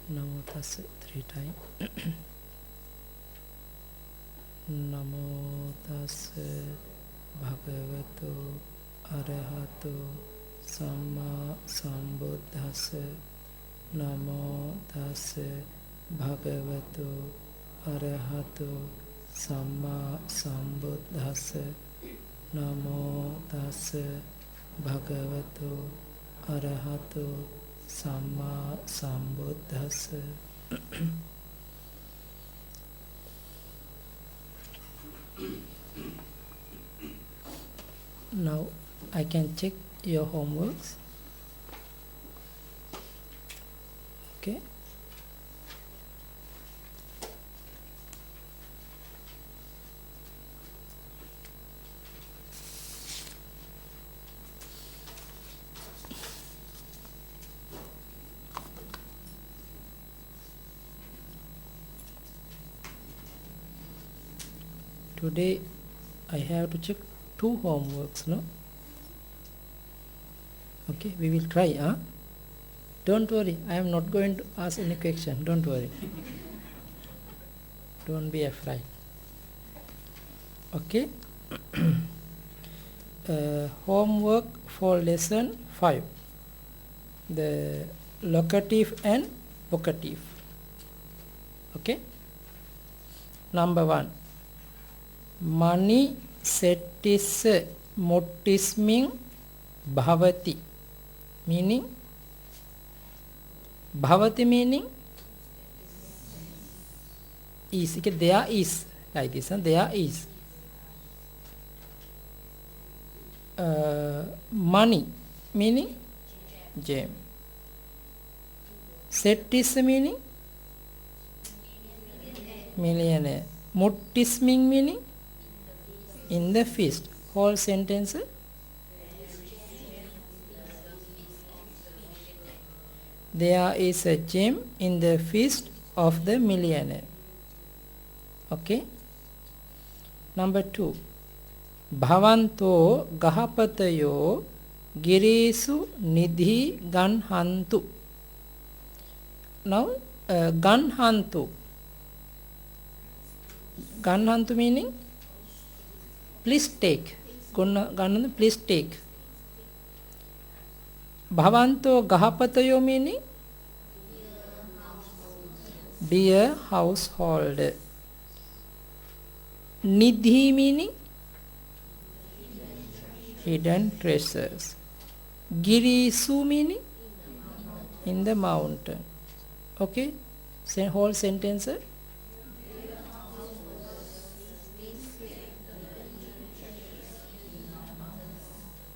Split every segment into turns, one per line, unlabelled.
Namo tassa 3 times. Namo tassa bhagavato arahato samma sambuddhassa. Namo tassa bhagavato arahato samma sambuddhassa. Namo tassa bhagavato arahato samma sambuddhassa. Now I can check your homeworks. Okay. Today I have to check 2 homeworks, no? Okay, we will try, huh? Don't worry, I am not going to ask any question, don't worry. Don't be afraid. Okay? Homework for lesson 5. The locative and vocative. Okay? Number 1. Mani settissa mottismin bhavati. Meaning? Bhavati meaning? Is. Okay, there is. Like this, huh? There is. Money meaning? Gem. Settissa meaning? Millionaire. Mottismin meaning? In the feast. Whole sentence. There is a gem in the feast of the millionaire. Okay. Number 2. Bhavanto gahapatayo girisu nidhi ganhantu. Now ganhantu. Ganhantu meaning? Please take. Ganhantu, please take. Bhavanto gahapatayo meaning? Dear household. Nidhi meaning? Hidden treasures. Girisu meaning? In the mountain. Okay? Whole sentence.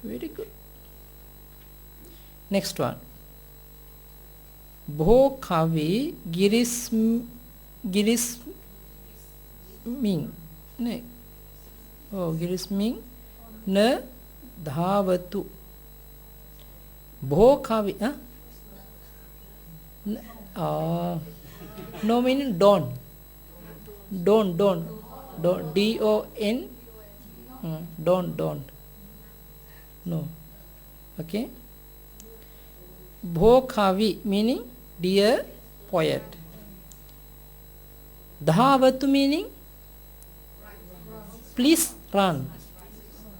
Very good. Next one. Bho kavi girisming. Ne. Oh, girisming na dhavatu. Bho kavi. Huh? No meaning don't. Don't. D-O-N. Don't. No. Okay. Bho kavi meaning dear poet. Dhavatu meaning please run.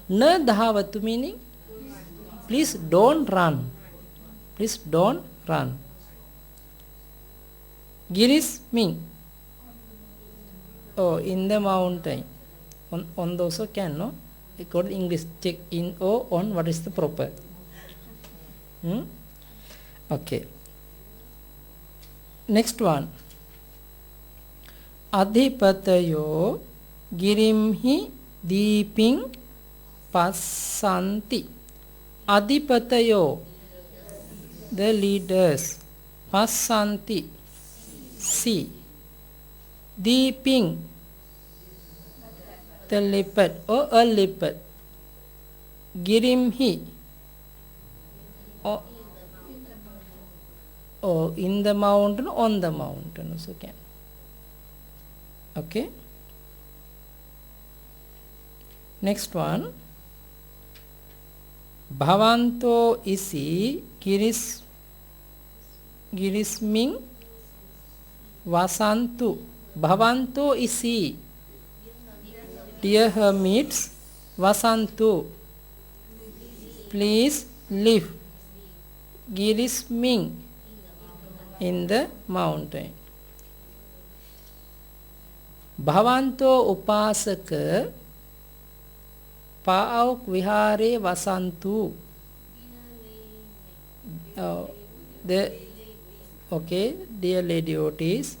Na dhavatu meaning please don't run. Please don't run. Giris mean oh, in the mountain. On the also can, no? According to English, check in or on what is the proper. Okay. Next one. Adhipatayo girimhi deeping passanti. Adhipatayo, the leaders. Passanti, see. Deeping, the leopard or a leopard. Girimhi, or in the mountain, on the mountain also can. Okay. Next one. Bhavanto isi girisming Vasantu. Bhavanto is he. Dear hermits, Vasantu. Please live. Girisming. In the mountain. Bhavanto upasaka Paauk vihare vasantu. Okay, dear lady devotees,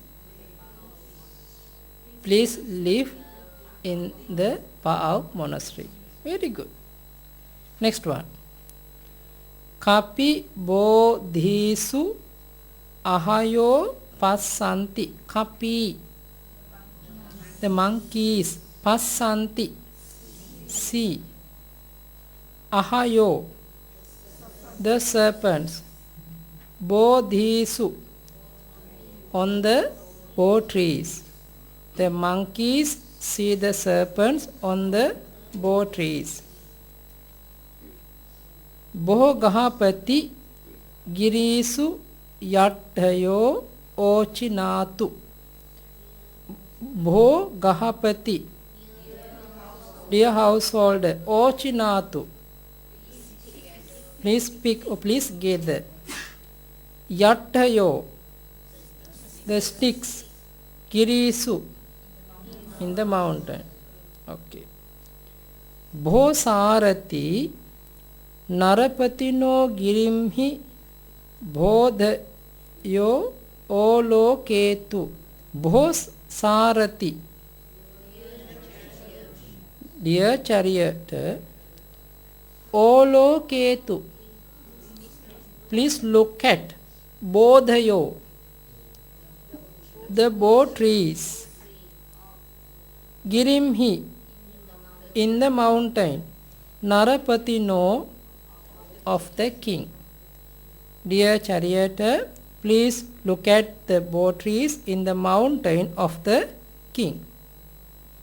please live in the Paauk monastery. Very good. Next one. Kapi bodhisu ahayo passanti. Kapi, the monkeys, passanti, see. Ahayo, the serpents. Bodhisu, on the bo trees. The monkeys see the serpents on the bo trees. Boho gahapati girisu yattayo ochinatu. Boho gahapati, dear householder, ochinatu. Please speak or please gather. Yattayo, the sticks. Girisu, in the mountain. Okay. Bhosarati narapatino girimhi bodhayo oloketu. Bhosarati, dear charioteer, oloketu. Please look at bodhayo, the bo trees. Girimhi, in the mountain. Narapatino, of the king. Dear charioteer, please look at the bo trees in the mountain of the king.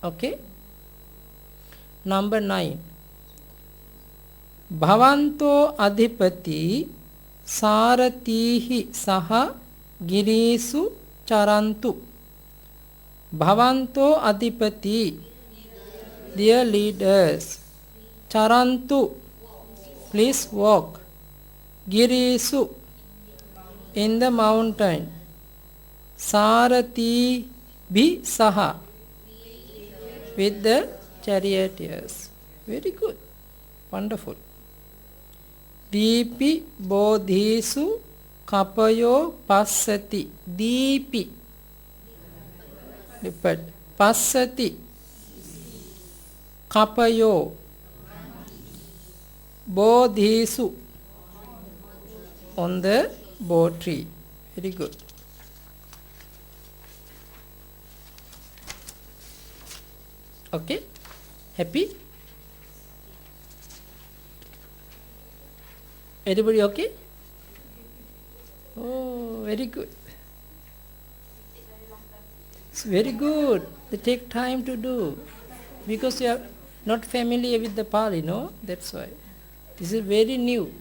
Okay. Number 9. Bhavanto adhipati saratihi saha girisu charantu. Bhavanto adhipati, dear leaders. Charantu, please walk. Girisu, in the mountain. Sarati bhi saha, with the charioteers. Very good. Wonderful. Deepi bodhisu kapayo passati. Deepi. Repeat. Passati. Kapayo. Bodhisu, on the bo tree. Very good. Okay. Happy? Everybody okay? Oh, very good. It's very good. They take time to do. Because you are not familiar with the Pali, no? That's why. This is very new.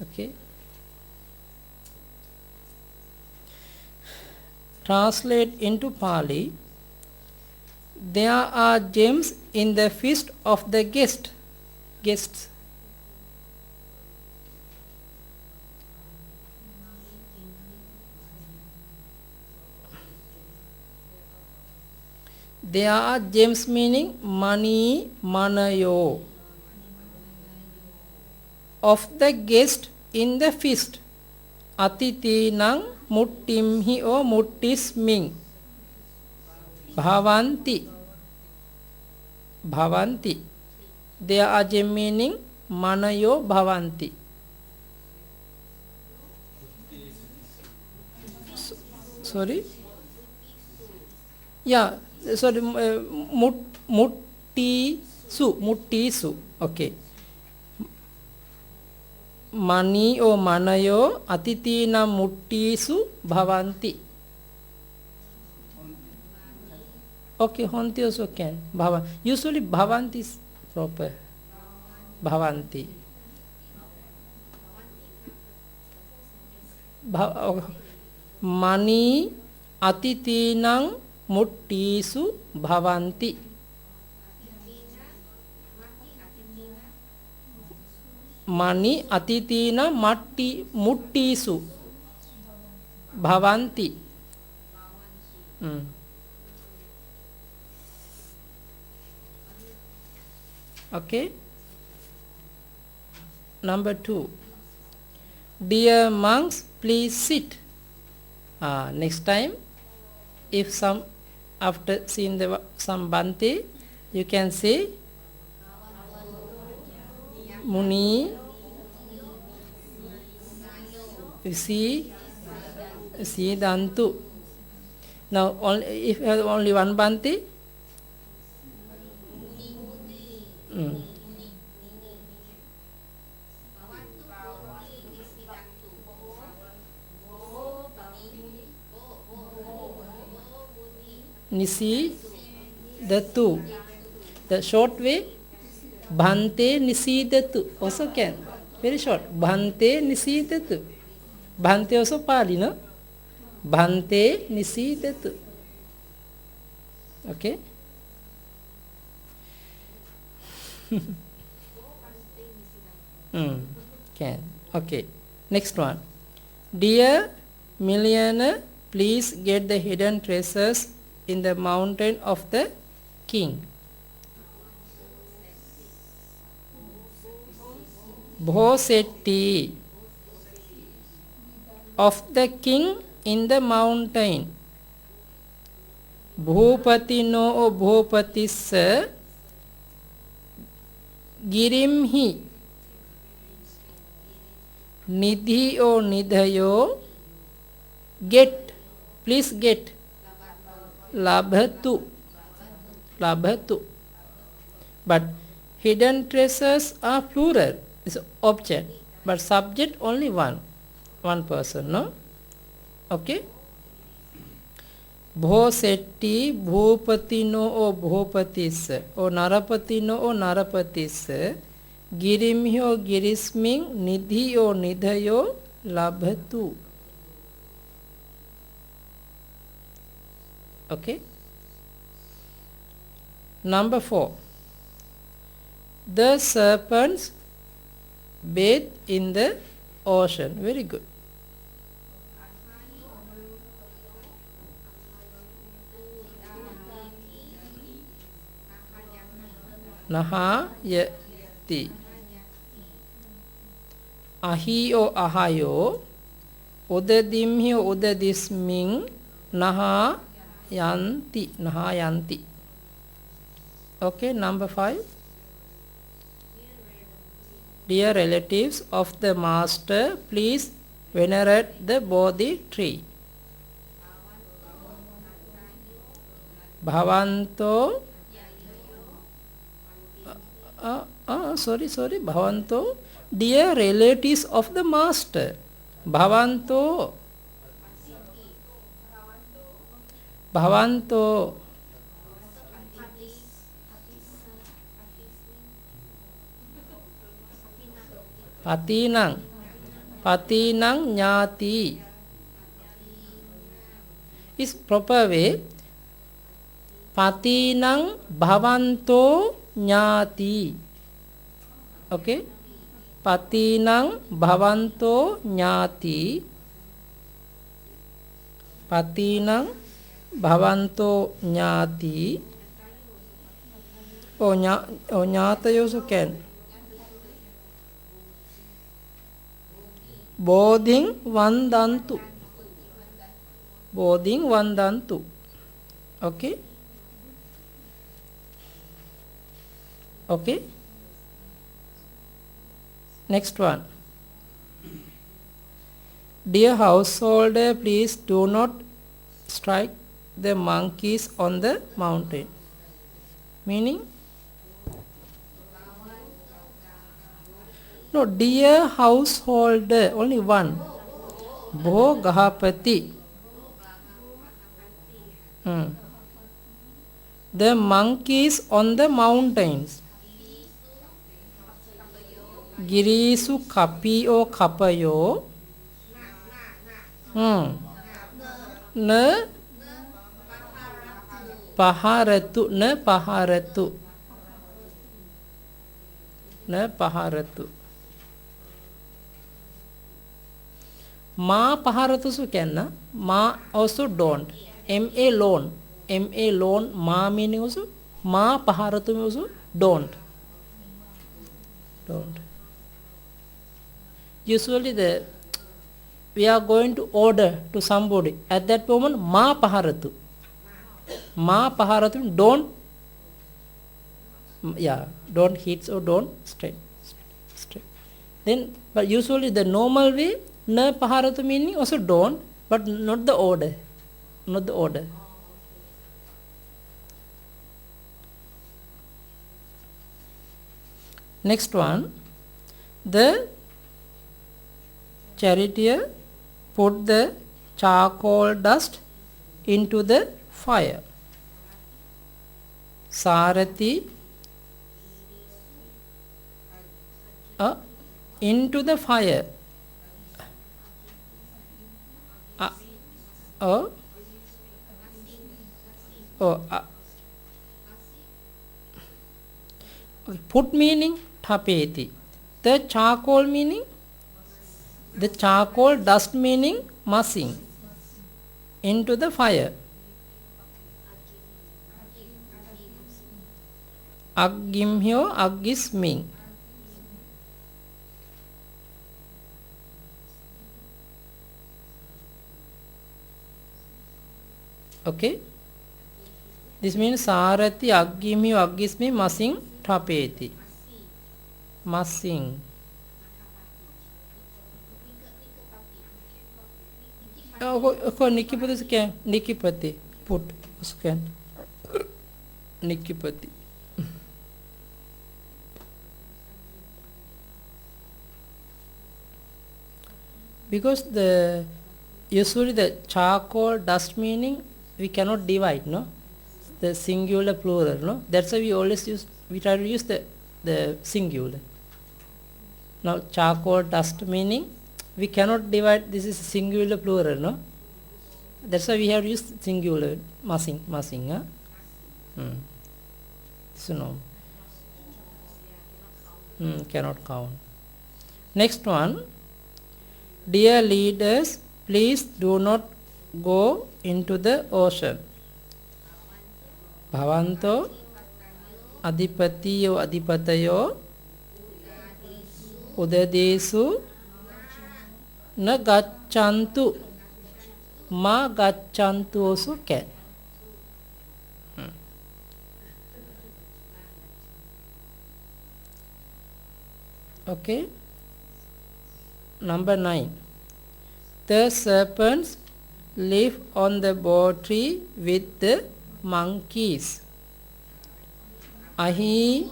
Okay. Translate into Pali. There are gems in the feast of the guests. There are gems meaning money, manayo, of the guest in the feast. Atiti nang muttimhi o muttisming. Bhavanti. Bhavanti. There are gem meaning manayo bhavanti. Sorry? Yeah. Sorry, muttisu. Okay. Mani o manayo atitina muttisu bhavanti. Okay, honti also can. Usually bhavanti is proper. Bhavanti. mani atitinang muttisu bhavanti. Mani atitina muttisu bhavanti. Okay. Number 2. Dear monks, please sit. Next time, if some after seeing some Bhante, you can say Muni, see Dantu. Now, if you have only one Bhante, Nisi Datu. The short way, Bhante Nisi Datu. Also can. Very short. Bhante Nisi Datu. Bhante also Pali, no? Bhante Nisi Datu. Okay? Can. Okay. Next one. Dear millionaire, please get the hidden treasures in the mountain of the king. Bhosetti of the king in the mountain. Bhupatino o Bhupatis Girimhi Nidhi o Nidhayo get. Please get. Labhatu. But hidden treasures are plural. It's object. But subject only one person, no? Okay? Bhosetti Bhupatino o Bhupatis o Narapatino o Narapatis Girimhi o Girisming Nidhi o Nidhayo Labhatu. Okay? Number 4. The serpents bathe in the ocean. Very good. Nahayati. Ahi o ahayo. Udadimhi o udadisming. Nahayanti. Okay, number 5. Dear relatives of the master, please venerate the Bodhi tree. Bhavanto. Sorry. Bhavanto. Dear relatives of the master. Bhavanto. Patinang Nyati is proper way. Patinang Bhavanto Nyati. Okay? Patinang Bhavanto Nyati. Patinang Bhavanto Nyati. Nyata you also can. Bodhing Vandantu. Okay? Okay? Next one. Dear householder, please do not strike the monkeys on the mountain. Meaning? No, dear householder, only one. Bhogahapati. The monkeys on the mountains. Girisu kapi o kapayo. न paharatu, न paharatu, न paharatu. Ma paharatu su kenna, ma also don't. Ma loan, ma loan, ma meaning also, ma paharatu means also don't. Don't. Usually we are going to order to somebody. At that moment, ma paharatu. Ma paharatu, don't, yeah, don't hit or don't straight. Then, but usually the normal way, na paharatu meaning also don't, but not the order. Not the order. Next one, the charioteer put the charcoal dust into the fire. Sarathi into the fire. Put meaning tapeti. The charcoal meaning, the charcoal dust meaning massing into the fire. Aggimhyo, aggis mean. Okay, this means Sarathi aggimhyo aggismi massing tapeti. Massing. Nikipati can Nikipati put can Nikipati. Because usually the charcoal dust meaning we cannot divide, no, the singular plural, no, that's why we try to use the singular. Now charcoal dust meaning we cannot divide, this is singular plural, no, that's why we have used singular massing. So no, cannot count. Next one, dear leaders, please do not go into the ocean. Bhavanto adipatiyo adipatayo udadesu na gacchantu. Ma gacchantu also can. Okay. Number 9. The serpents live on the bow tree with the monkeys. Ahi,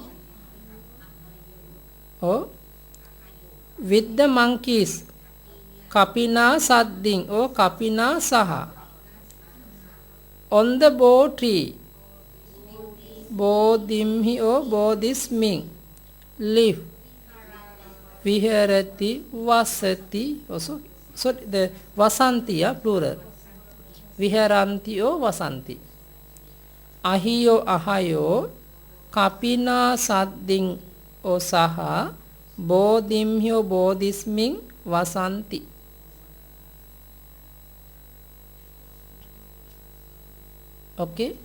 with the monkeys. Kapina sadding or kapina saha. On the bow tree. Bodhimhi or bodhisming. Live. Viharati, vasati, also. So the vasanti, plural. Viharanti or vasanti. Ahiyo ahayo, kapina sadding o saha, bodhimhyo bodhisming vasanti. Okay.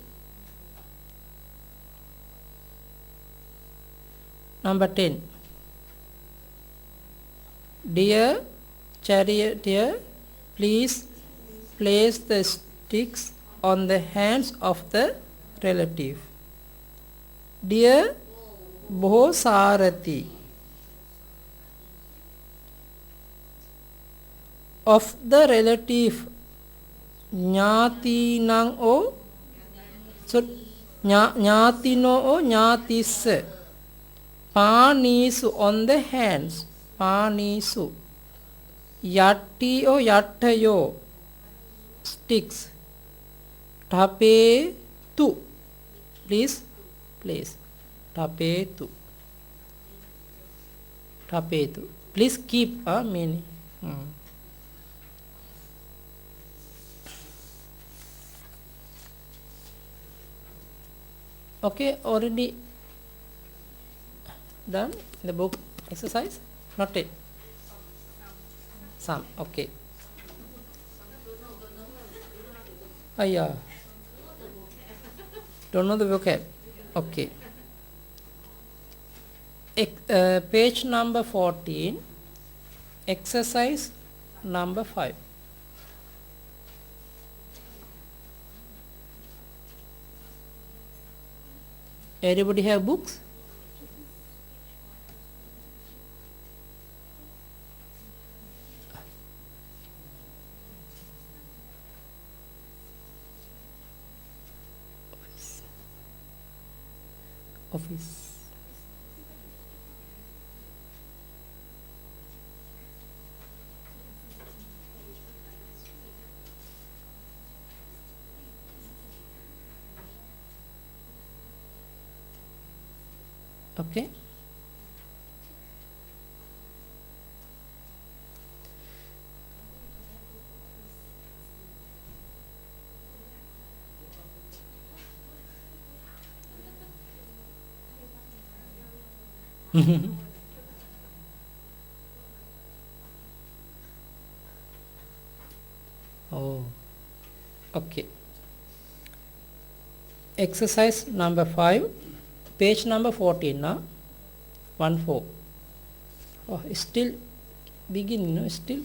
Number 10. Dear charioteer, please place the sticks on the hands of the relative. Dear Bhosarati, of the relative Nyati nang o, so Nyatino o Nyatis, Panisu on the hands, Panisu. Yatti o yattayo, sticks. Tape tu, please place. Tape tu. Tape tu. Please keep a meaning. Okay, already done in the book exercise? Not yet. Some. Okay. Yeah. Don't know the vocab. Okay. Page number 14, exercise number 5. Everybody have books? Office. Okay. Oh, okay. Exercise number 5, page number 14, now 1-4. Oh, still beginning, no? Still?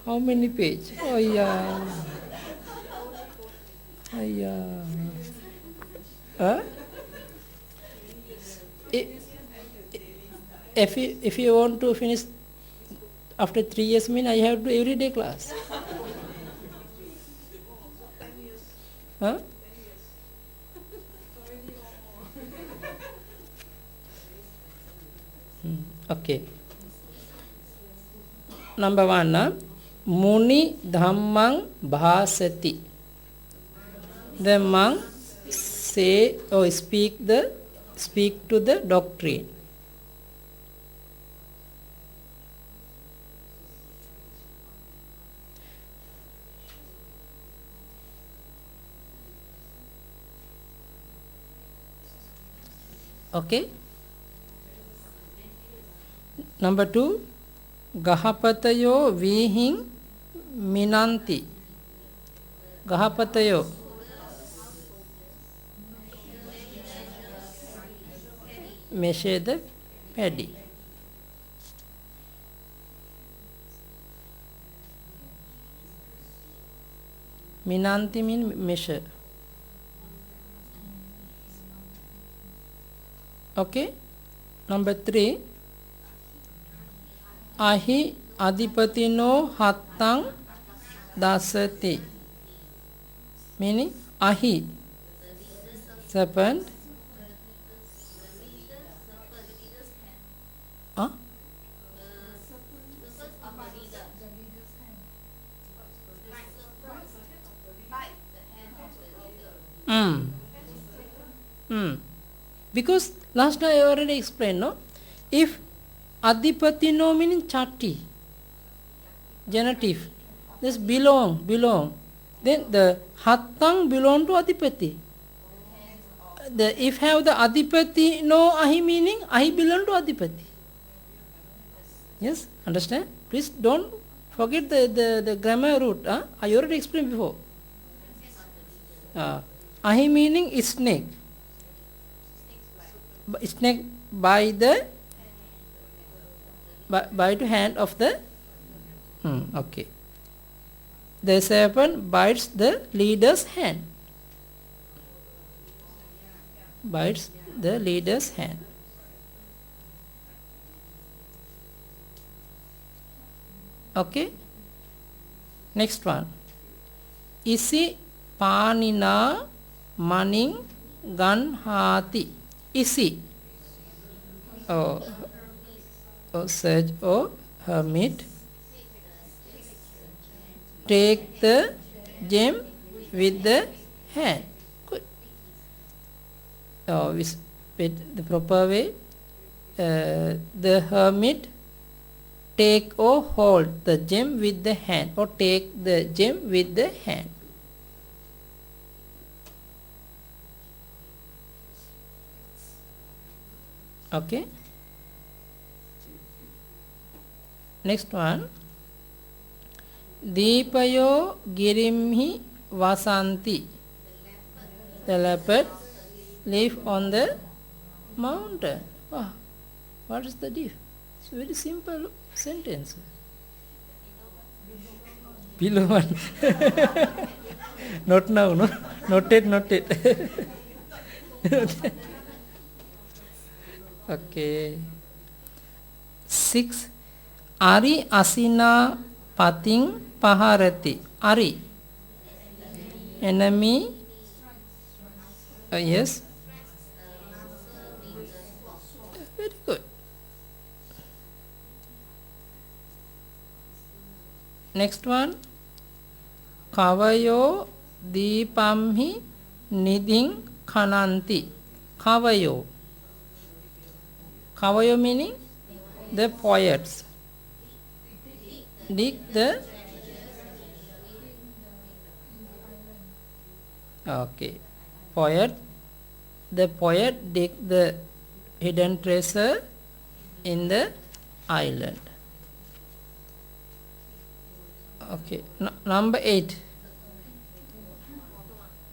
How many page? Oh, yeah. Oh, yeah. Huh? If you want to finish after 3 years, mean I have to do everyday class. Huh? Okay. Number 1, Muni Dhammang Bhasati. The monk say or speak to the doctrine. Okay. Number 2, Gahapatayo Vihin Minanti. Gahapatayo. Measure the paddy. Minanti mean measure. Okay. Number 3, Ahi Adipatino Hattang Dasati. Meaning Ahi, serpent. Huh? Because last time I already explained, no? If Adipatino meaning chatti, genitive, this belong. Then the Hattang belong to Adipati. If have the Adipati no Ahi meaning, Ahi belong to Adipati. Yes, understand? Please don't forget the grammar root. I already explained before. Ahi meaning is snake. Snake by the hand of the okay. The serpent bites the leader's hand. Bites the leader's hand. Okay. Next one. Isi panina maning ganhati. Isi. Sage or hermit. Take the gem with the hand. Good. With the proper way. The hermit take or hold the gem with the hand, or take the gem with the hand. Okay. Next one. Deepayo girimhi vasanti. The leopard live on the mountain. Wow. What is the diff? It's a very simple sentence. Below one. Not now, no? Not yet, not yet. Okay. 6. Ari asina pating paharati. Ari. Enemy. Yes. Very good. Next one. Kavayo Deepamhi Niding Khananti. Kavayo. Kavayo meaning the poets. Dig the. Okay. Poet. The poet dig the hidden treasure in the island. Okay. Number 8.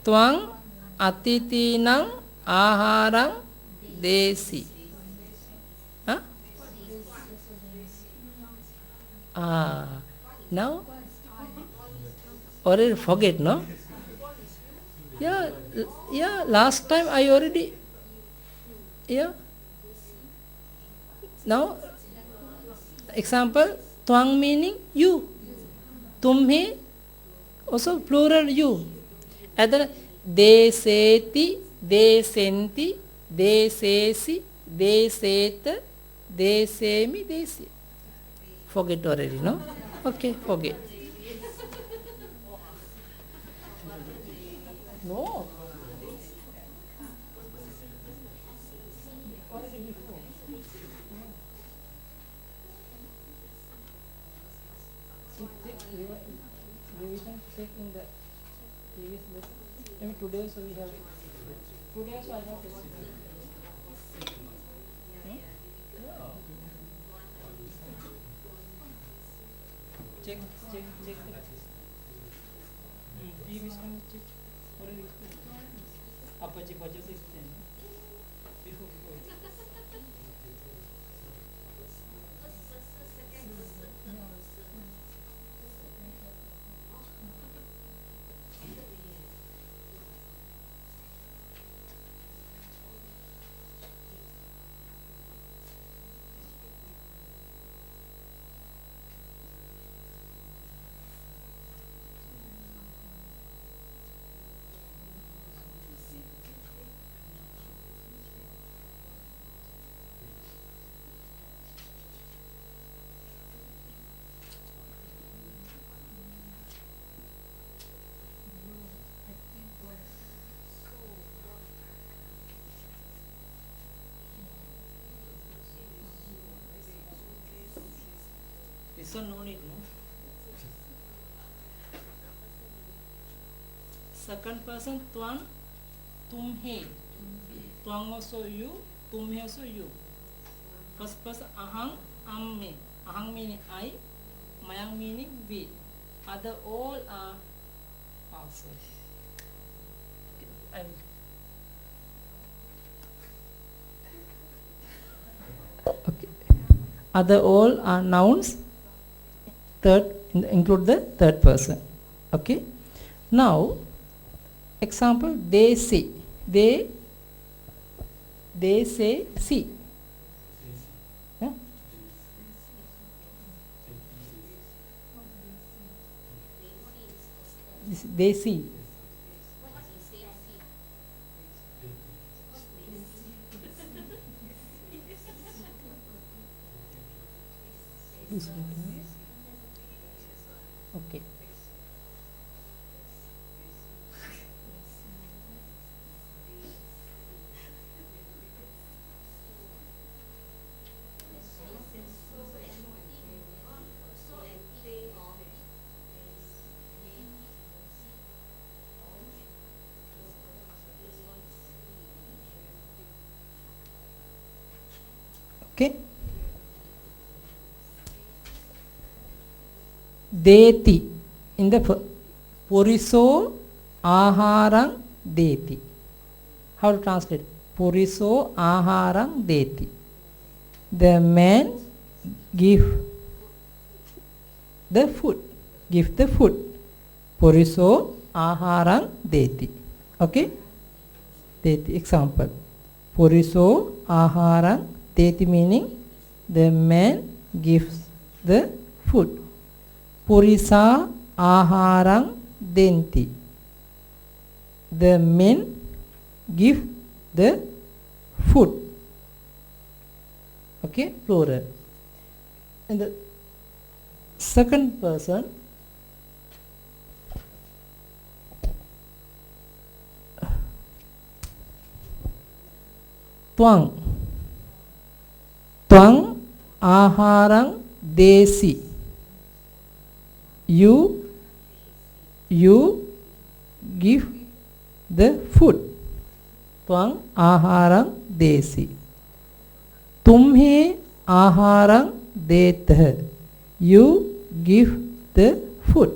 Twang atitinang aharang desi. Huh? Now already forget, no? Yeah, last time I already, yeah. Now, example, twang meaning you. Tumhe, also plural you. And then, deseti, desenti, desesi, deseta, desemi, desi. Forget already, no? Okay, forget. No. Revision check in the previous lesson. Maybe today also we have. Today also I have. Check. Previous one check. Apa check baca sih? Before. This one no need, no? Second person, twang, tumhe. Twang also you, tumhe also you. First person, ahang, amme. Ahang meaning I, mayang meaning we. Other all are, sorry. Okay. Other all are nouns. Third, include the third person. Okay. Now, example, they say. They say see. Yeah? They see. Okay. Okay. Deti in the Puriso Aharang Deti. How to translate? Puriso Aharang Deti. The man give the food. Give the food. Puriso Aharang Deti. Okay? Deti. Example. Puriso Aharang Deti meaning the man gives the food. Purisa Aharang Denti. The men give the food. Okay, plural. And the second person, Twang. Twang Aharang Desi. You give the food. Twang Aharang Desi. Tumhe Aharang Detah. You give the food.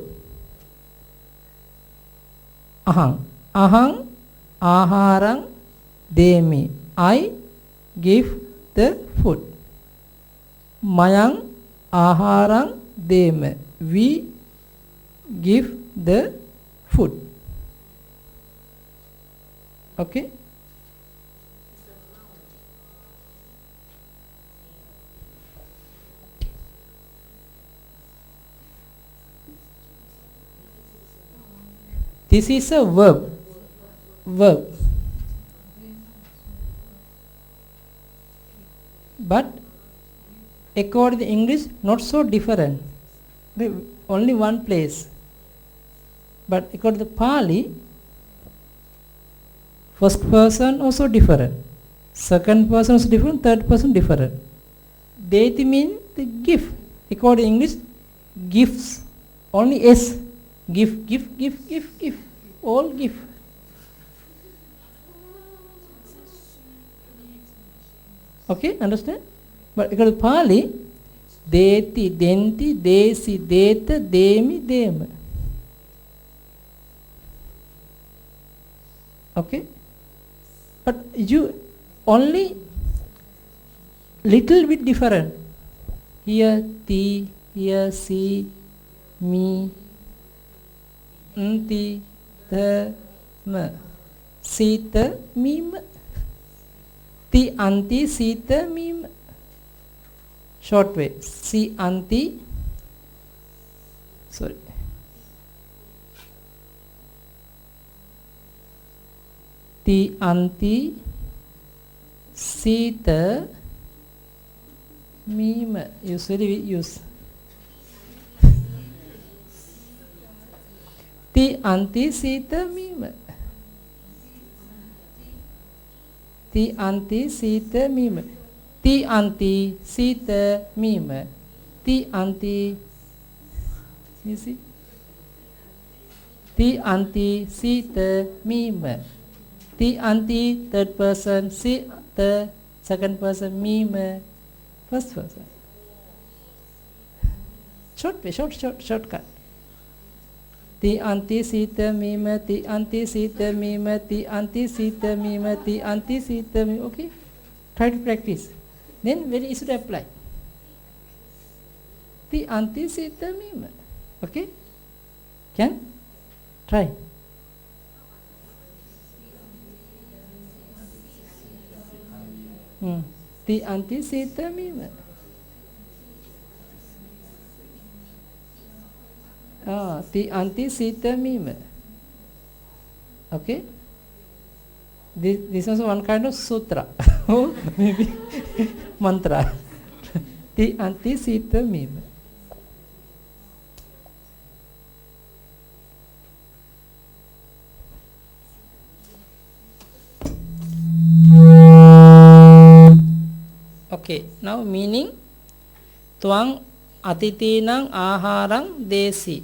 Ahang. Ahang Aharang Demi. I give the food. Mayang Aharang Deme. We give the food. Okay? This is a verb. Verb. But according to English, not so different. Only one place. But according to Pali, first person also different. Second person is different. Third person different. Deti means the gift. According to English, gifts. Only S. Give. All give. Okay, understand? But according to Pali, Deti, Denti, Desi, Deta, Demi, Dema. Okay? But you only little bit different. Here, ti, here, si, me, nti, the, ma. Sita, mim. Ti, anti, sita, mim. Short way. Si, anti. Sorry. Ti, anti, sita, mim. Usually we use. Ti, anti, sita, mim. Ti, anti, sita, mim. Ti, anti, sita, mim. Ti, anti. You see? Ti, anti, sita, mim. Ti, anti, third person. Si, the second person. Mim, first person. Shortcut. Ti, anti, sita, mim. Ti, anti, sita, mim. Ti, anti, sita, mim. Ti, anti, sita, mim. Okay? Try to practice. Then very easy to apply. Ti, anti, sita, mim. Okay? Can? Try. Ti, anti, sita, mim. Ti, anti, sita, mim. Okay? This is one kind of sutra. Or maybe mantra. Ti, anti, sita, mim. Okay, now meaning Twang atitinang aharang desi.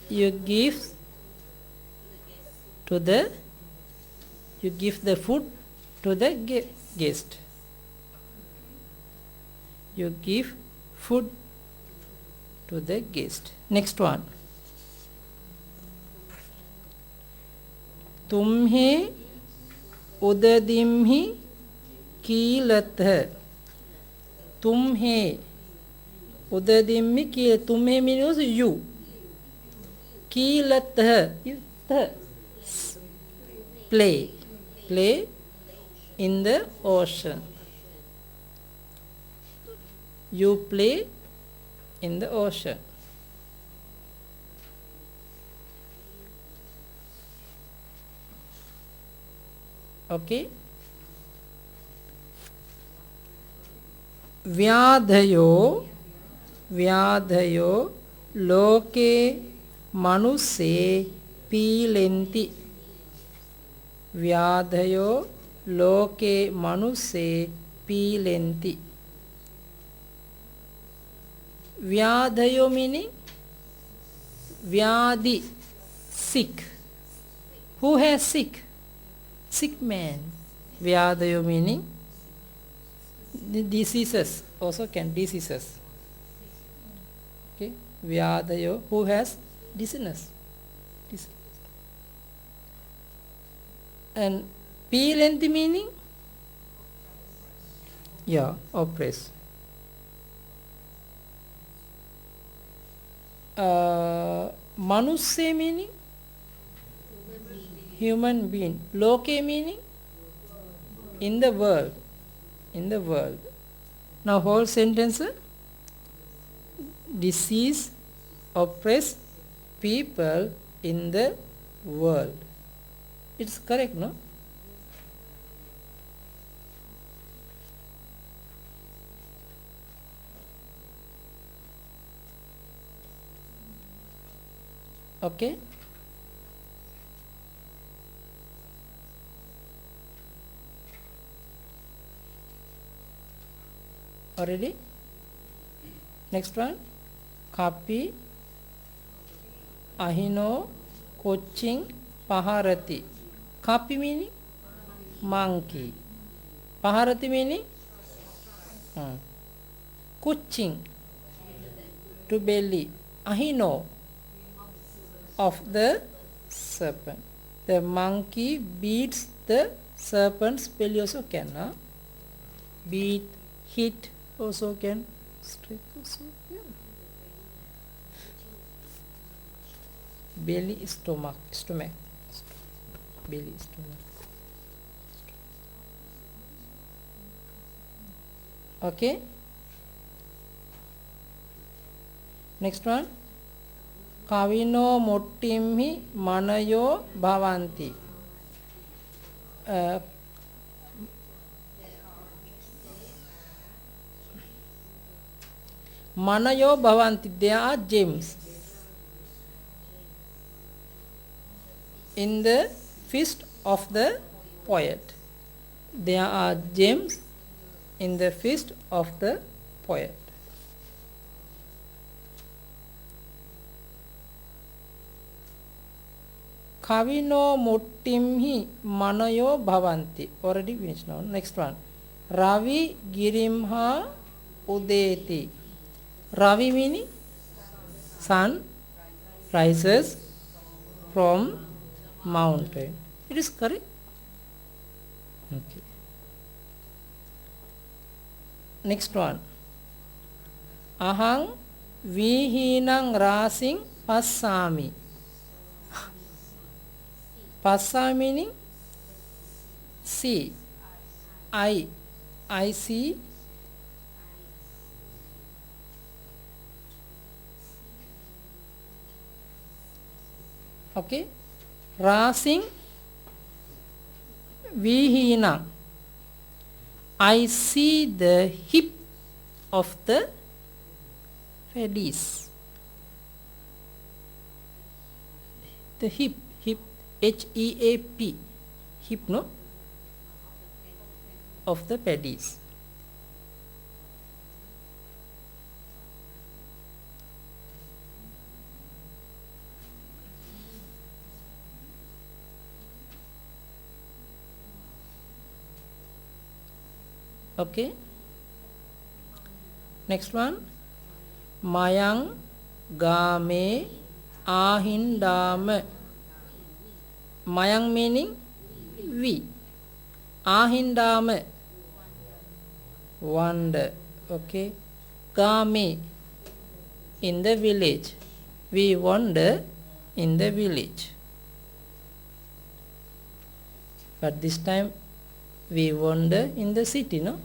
You give the food to the guest. you give food to the guest. Next one. तुम्हें उददिम्हि कीलतः. तुम्हें उददिम्हि कील. तुम्हें means you. कीलतः is the play. Play in the ocean. You play in the ocean. Okay. व्याधयो व्याधयो लोके मनुष्ये पीलेन्ति. व्याधयो लोके मनुष्ये पीलेन्ति. व्याधयो meaning व्याधि, sick. Who has sick? Sick man. Vyadayo meaning diseases, also can diseases. Okay, Vyadayo, who has disease. And Pilenti meaning, yeah, oppress. Manusya meaning human being. Loke meaning in the world. In the world. Now whole sentence: disease, oppress people in the world. It's correct, no? Okay. Already? Next one. Kapi ahino koching paharati. Kapi meaning monkey. Paharati meaning kuching, to belly. Ahino, of the serpent. The monkey beats the serpent's belly also can. Beat, hit also can. Strike also. Yeah. Belly, stomach. Belly, stomach. Okay. Next one. Kavino mottimhi manayo bhavanti. Manayo bhavanti, they are gems in the fist of the poet. There are gems in the fist of the poet. Kavino mottimhi manayo bhavanti. Already finished now. Next one. Ravi girimha udeti. Ravi meaning sun rises from mountain. It is correct. Okay. Next one. Ahang vihinang rasing passami. Passa meaning see. I see. Okay. Rasing vihina. I see the hip of the Pleiades. The hip, HEAP, hip, no? Of the Pleiades. Okay. Next one. Mayang game ahindama. Mayang meaning we. Ahindama wander. Okay. Game in the village. We wander in the village. But this time we wander in the city, no?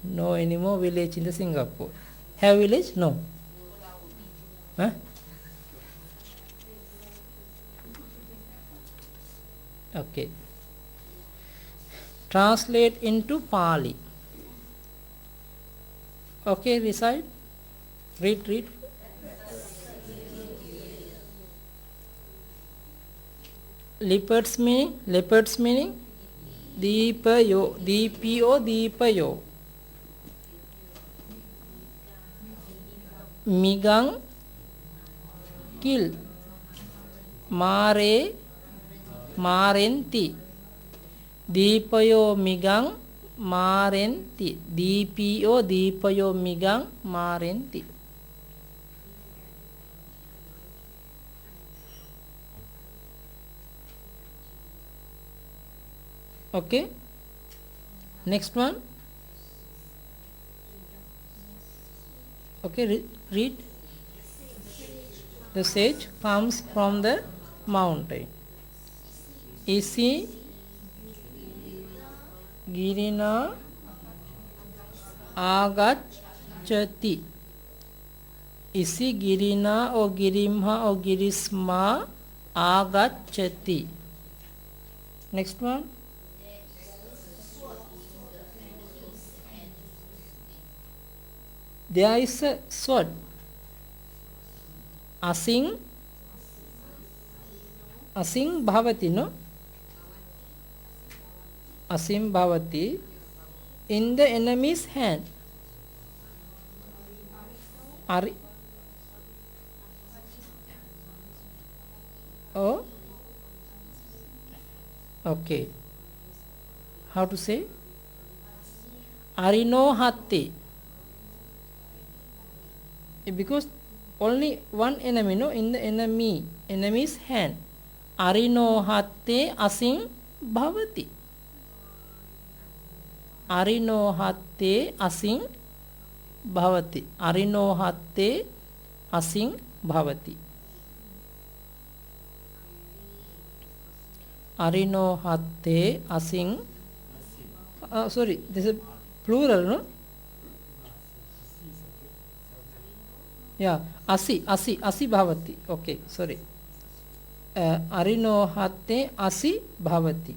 No anymore village in the Singapore. Have village? No. Huh? Okay. Translate into Pali. Okay, recite. Read. Leopards meaning Deepayo. Migang kill. Marenti. Deepayo migang marenti. Deepayo migang marenti. Okay. Next one. Okay, read. The sage comes from the mountain. Isi girina agacchati. Isi girina or girimha or girisma agacchati. Next one. There is a sword. Asing bhavati, no? Asim bhavati in the enemy's hand. Oh, okay. How to say? Arino hatti. Because only one enemy, no, in the enemy's hand. Arino hatte asing bhavati. Arino hatte asing bhavati. Arino hatte asing bhavati. Arino hatte asing. Sorry, this is plural, no? Yeah, asi bhavati. Okay, sorry. Arino hatte asi bhavati.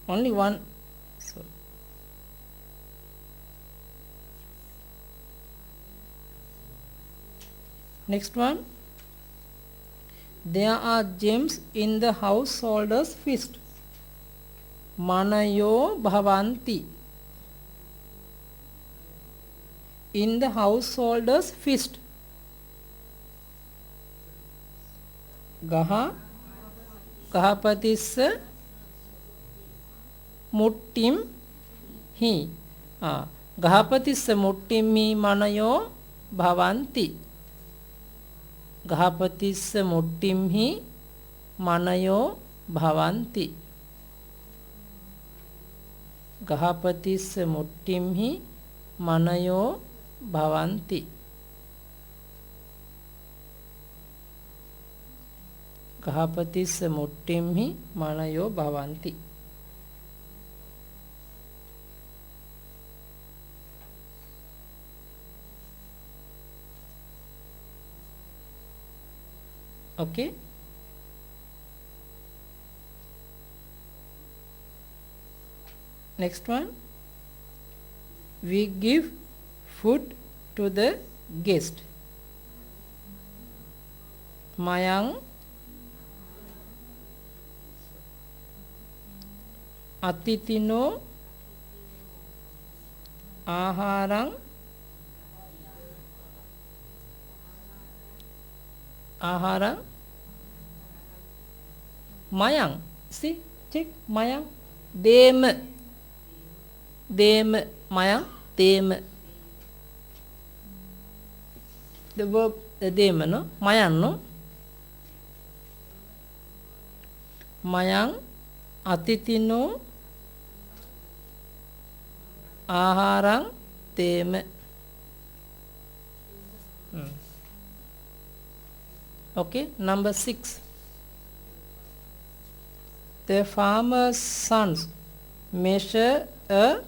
Only one. Sorry. Next one. There are gems in the householder's fist. Manayo bhavanti. In the householder's fist. Gahapatissa muttim hi. Gahapatissa muttim hi manayo bhavanti. Gahapatissa muttim hi manayo bhavanti. Gahapatissa muttim hi manayo bhavanti. Gahapatissa muttim hi manayo bhavanti. Okay. Next one. We give food to the guest. Mayang atitino aharang mayang. Check mayang. Dem mayang Dema. The verb dema, no? Mayang, no? Mayang atitino aharang dema. Okay, number 6. The farmer's sons measure a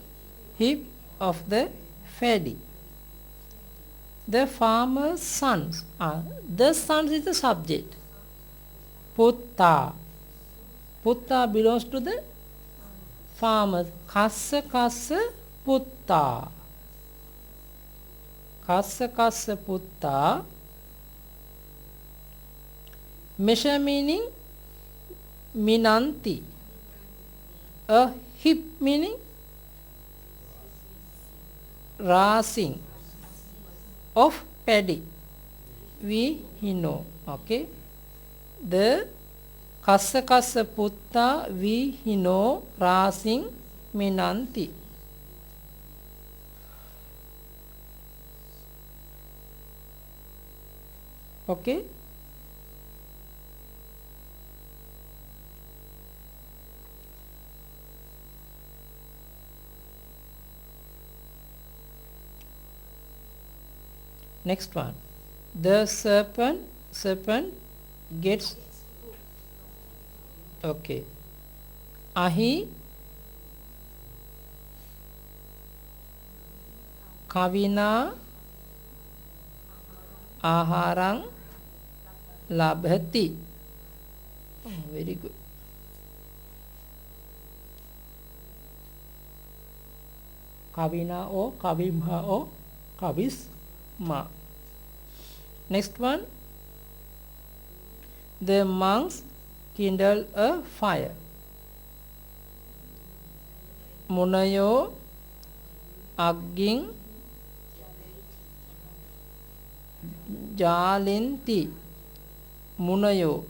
heap of the paddy. The farmer's sons are, the sons is the subject. Putta. Putta belongs to the farmer. Kassa kassa putta. Kassa kassa putta. Measure meaning minanti. A heap meaning rising of paddy. We know. Okay. The kassa kassa putta we know rising minanti. Okay. Next one. The serpent gets, okay. Ahi kavina aharang labhati. Oh, very good. Kavina or kavimha or kavisma. Next one. The monks kindle a fire. Munayo agging jalinti. Munayo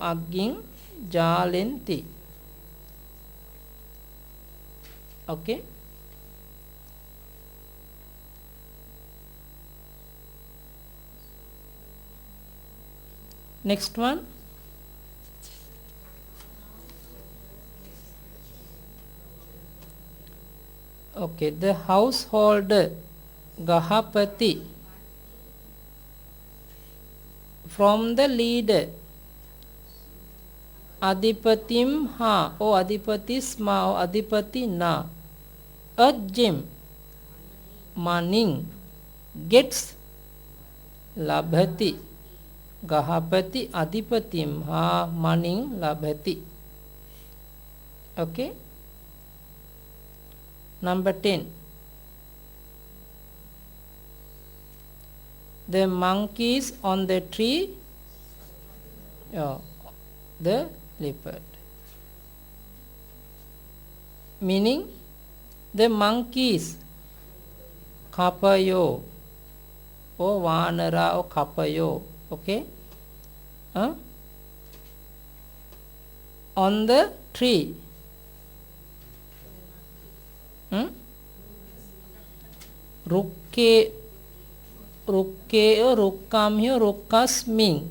agging jalinti. Okay. Next one. Okay, the householder Gahapati from the leader Adipatim ha or Adipatisma or Adipati na. A gem Maning gets labhati. Gahapati Adipatim ha Maning labhati. Okay. Number 10. The monkeys on the tree, the leopard. Meaning, the monkeys, kapayo, or vanara or kapayo, okay? On the tree. Rukke rukkam here rukkasming.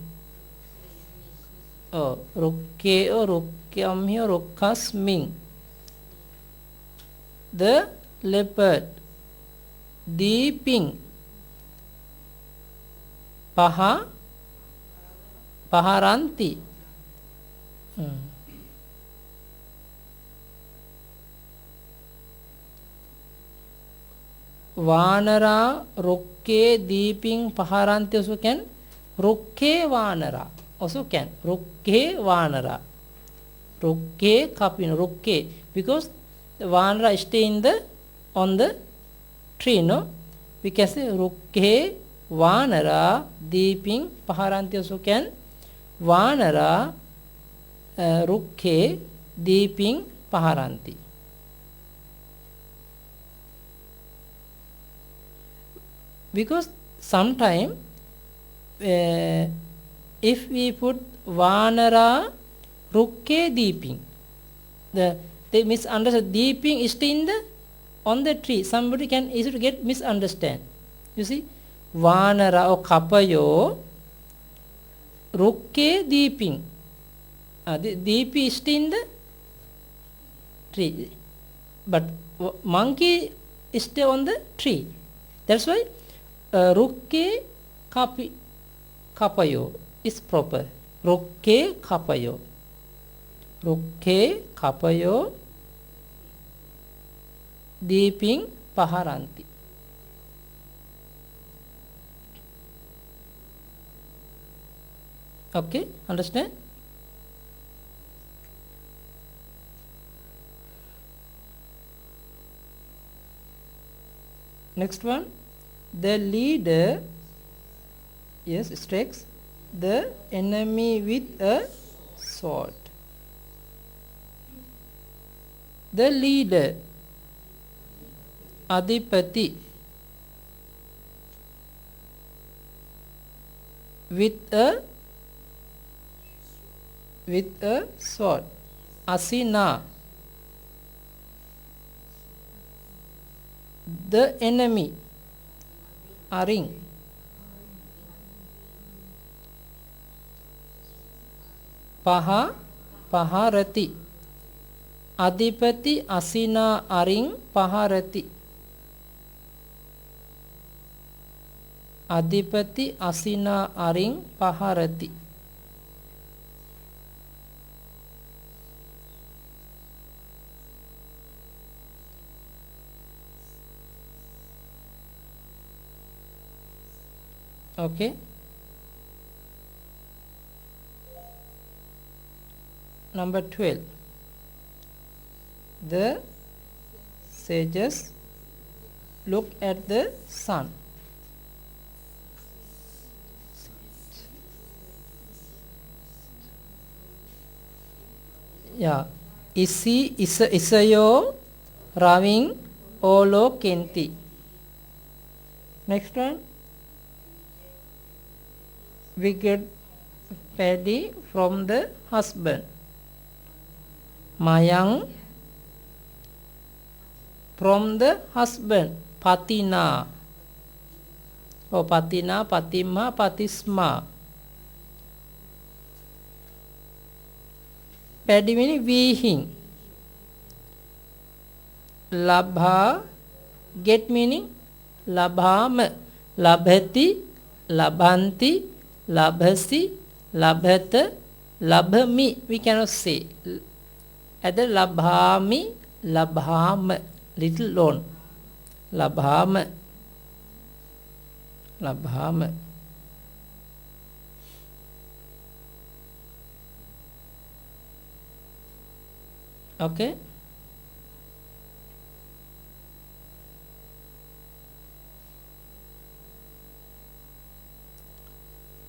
Rukke rukkam here rukkasming. The leopard deeping paharanti. Vanara rukke deeping paharanti also can. Rukke vanara also can. Rukke vanara. Rukke kapin rukke, because the vanara stay in the on the tree, no? We can say rukke vanara deeping paharanti also can. Vanara rukke deeping paharanti. Because sometime if we put vanara rukke deeping, they misunderstand. Deeping is in the on the tree, somebody can easily get misunderstand. You see, Vanara or Kapayo Rukke Deeping. The Deepi is in the tree, but monkey is still on the tree. That's why Rukke Kapayo is proper. Rukke Kapayo. Rukke Kapayo Deeping Paharanti. Okay, understand? Next one, the leader, yes, strikes the enemy with a sword. The leader, Adipati, with a sword. Asina, the enemy. Aring, Paharati. Adipati Asina Aring Paharati. Adipati Asina Aring Paharati. Okay. Number 12. The sages look at the sun. Yeah. Isayo Raving Olo Kenti. Next one. We get paddy from the husband. Mayang from the husband. Patina. Oh, Patina, Patima, Patisma. Paddy meaning weehing. Labha, get meaning labham. Labhati, labhanti, labhasi, labhata, labhami. We cannot say. Either labhami, labham, little loan. Labham, labham. Okay.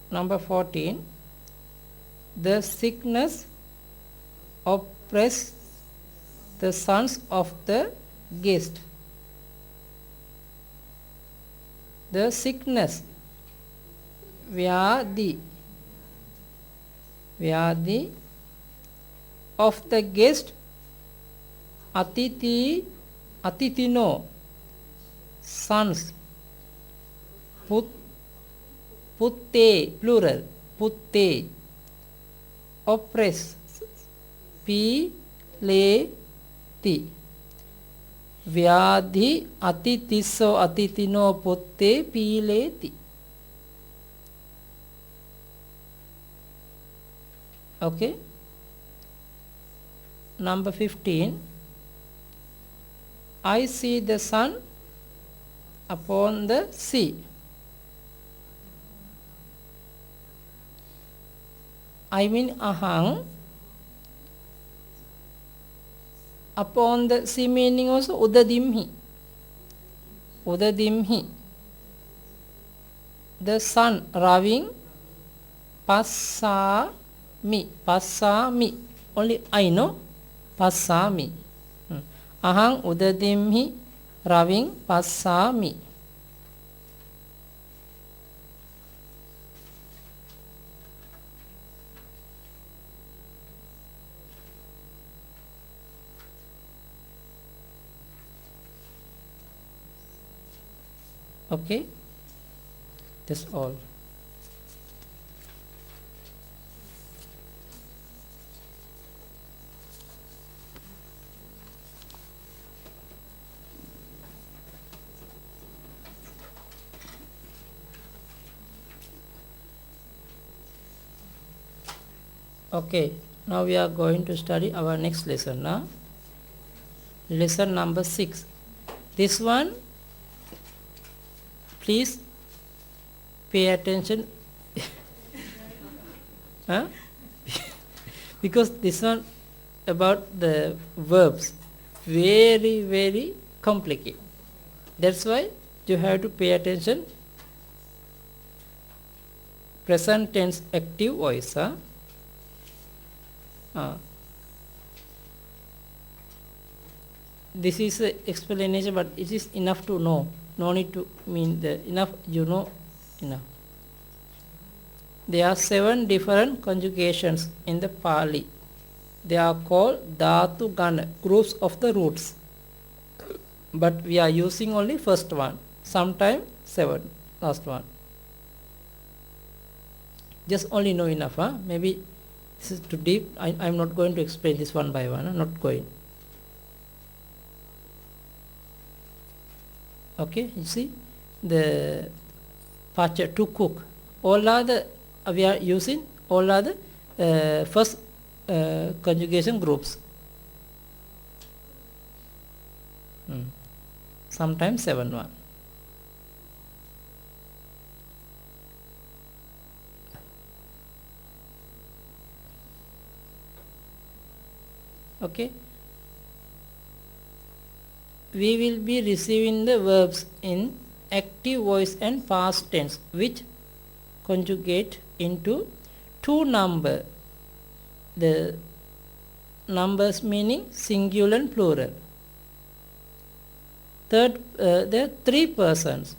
Number 14. The sickness oppressed the sons of the guest. The sickness, Vyadi, Vyadi of the guest, Atitino, sons, Putte, plural, Putte, oppress, P, le, ti. Vyadhi atitiso atitino putte pileti. Okay. Number 15. I see the sun upon the sea. I mean ahang. Upon the sea meaning also udadimhi. Udadimhi. The sun raving passami. Passami. Only I know. Passami. Ahang udadimhi raving passami. Okay, that's all. Okay, now we are going to study our next lesson now. Lesson number 6. This one, please pay attention. Huh? Because this one about the verbs very complicated. That's why you have to pay attention. Present tense active voice. This is an explanation, but it is enough to know. No need to mean the enough. You know enough. There are 7 different conjugations in the Pali. They are called Dhatu Gana, groups of the roots. But we are using only first one. Sometime 7, last one. Just only know enough. Maybe this is too deep. I am not going to explain this one by one. Not going. Okay, you see the pacha, to cook. All are the we are using all are the first conjugation groups. Sometimes 7 1. Okay, we will be receiving the verbs in active voice and past tense which conjugate into 2 number. The numbers meaning singular and plural. Third, there are 3 persons: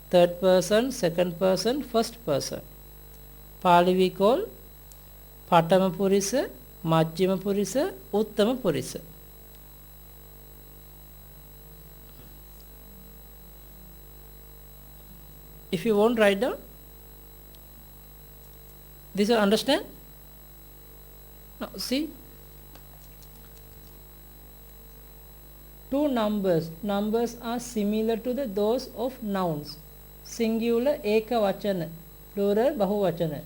third person, second person, first person. Pali we call Patama Purisa, Majjhima Purisa, Uttama Purisa. If you won't write down, this you understand? Now see, 2 numbers. Numbers are similar to those of nouns. Singular Eka Vachana, plural Bahu Vachana.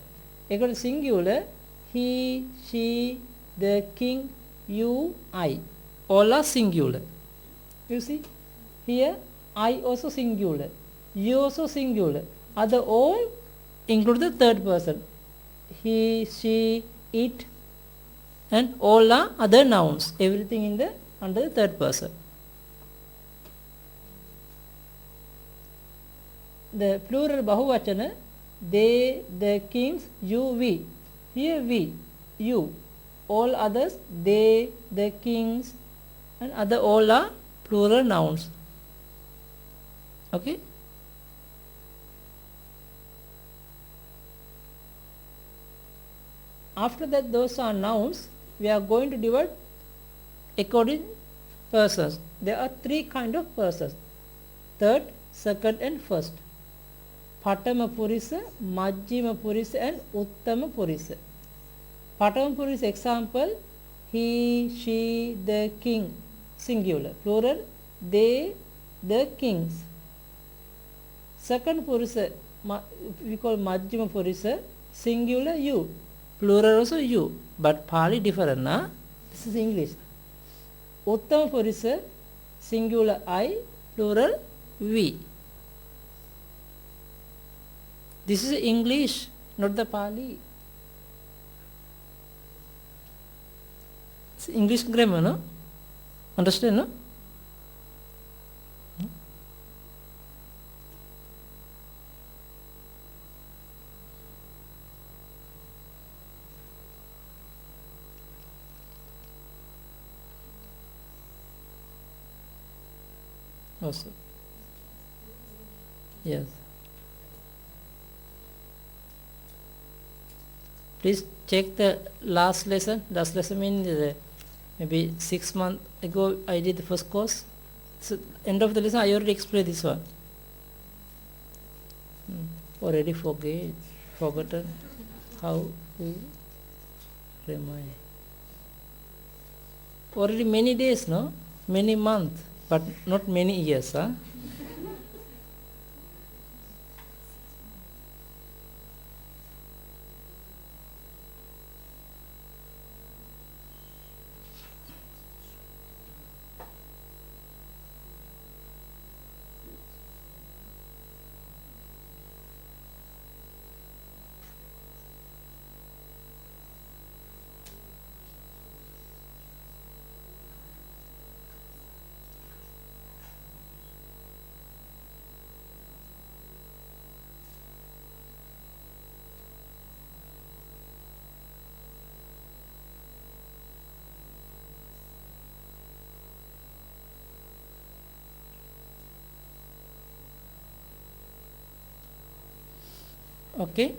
Equal singular he, she, the king, you, I. All are singular. You see, here I also singular, you also singular. Other all include the third person. He, she, it, and all are other nouns. Everything in the under the third person. The plural Bahuvachana, they, the kings, you, we. Here we, you. All others, they, the kings, and other all are plural nouns. Okay? After that, those are nouns. We are going to divide according persons. There are 3 kind of persons: third, second, and first. Patama Purisa, Majjhima Purisa, and Uttama Purisa. Patama Purisa example: he, she, the king, singular. Plural, they, the kings. Second Purisa, we call Majjhima Purisa, singular, you. Plural also you. But Pali different, na? This is English. Uttama Purisa, singular I, plural we. This is English, not the Pali. It's English grammar, no? Understand, no? Also. Yes. Please check the last lesson. Last lesson means maybe 6 months ago I did the first course. So end of the lesson I already explained this one. Already forgotten how to remind. Already many days, no? Many months, but not many years, huh? Okay.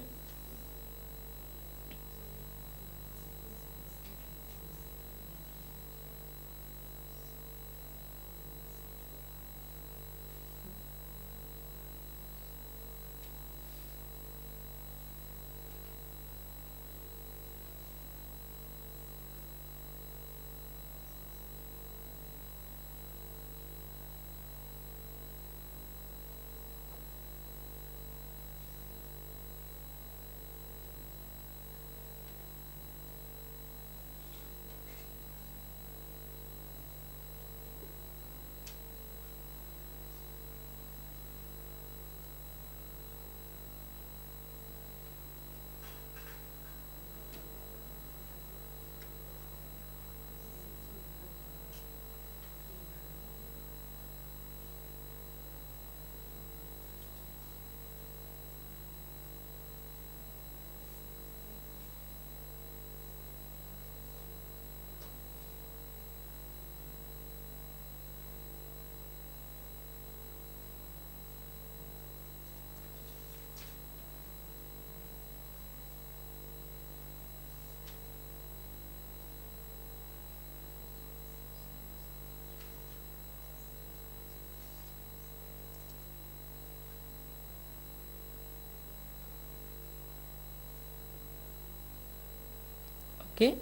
Okay.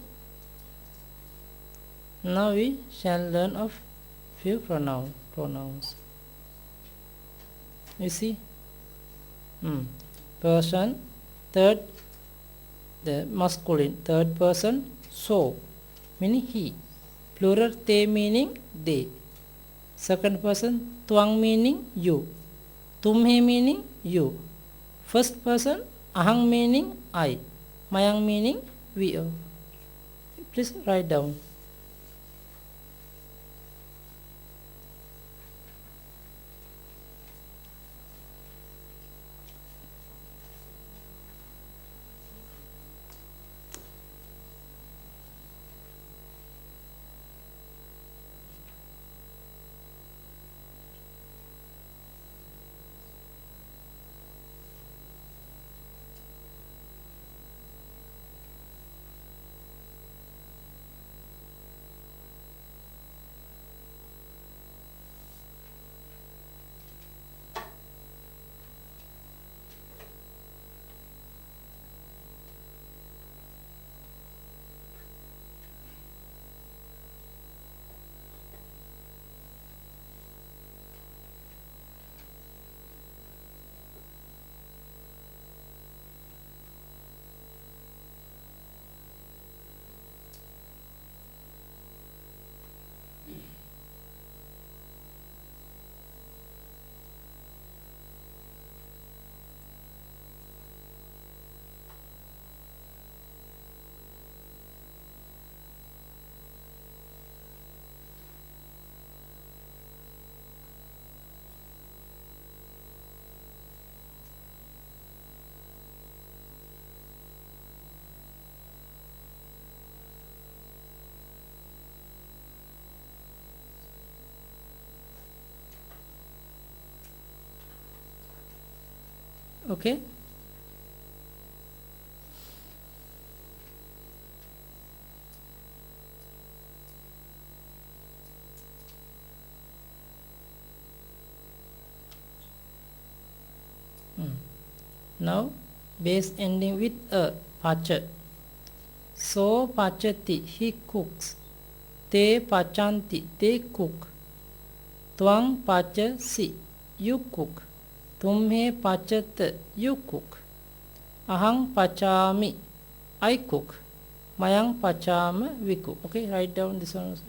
Now we shall learn of few pronouns. You see, person, third, the masculine, third person, so, meaning he. Plural, they, meaning they. Second person, twang, meaning you. Tumhe, meaning you. First person, ahang, meaning I. Mayang, meaning we. Please write down. Okay. Now base ending with a, pacha. So pachati, he cooks. Te pachanti, they cook. Twang pachasi, you cook. Tumhe pachat, you cook. Ahang pachami, I cook. Mayang pachama, we cook. Okay, write down this one also.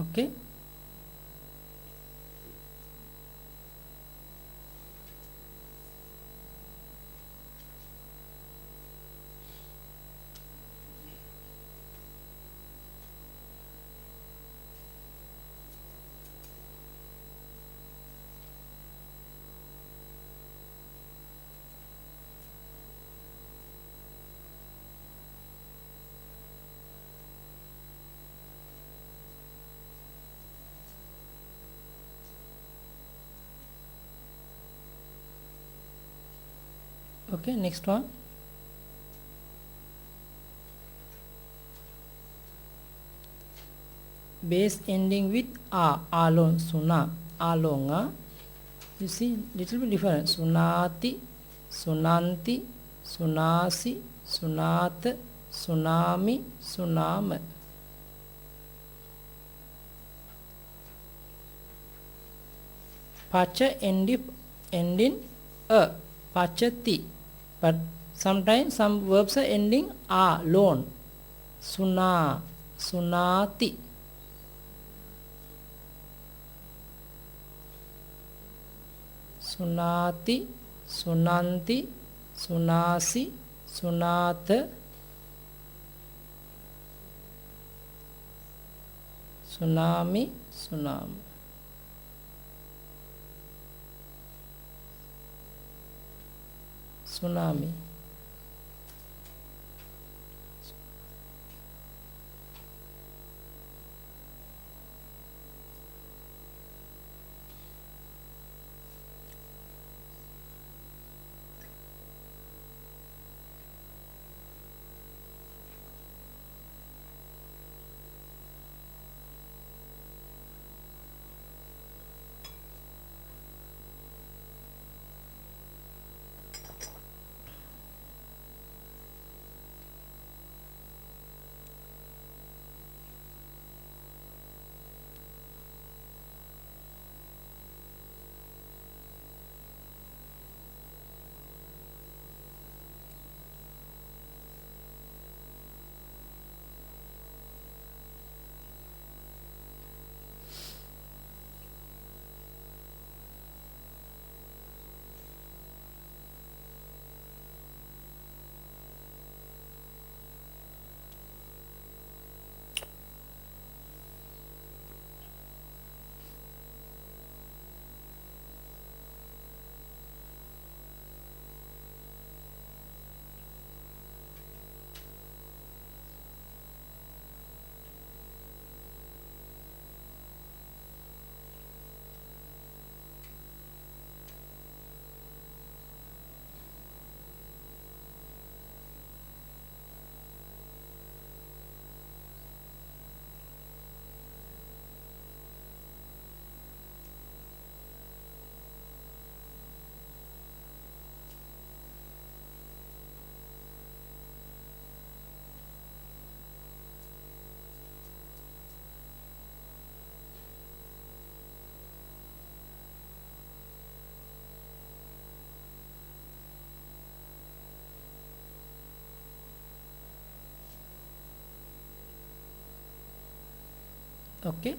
Okay. Okay, next one. Base ending with a, alone, suna, alonga. You see, little bit different. Sunati, sunanti, sunasi, sunat, sunami, sunam. Pacha ending a, pachati. But sometimes some verbs are ending a, lone. Suna, sunati. Sunati, sunanti, Sunasi, Sunatha, Tsunami, Tsunami. Tsunami. Okay.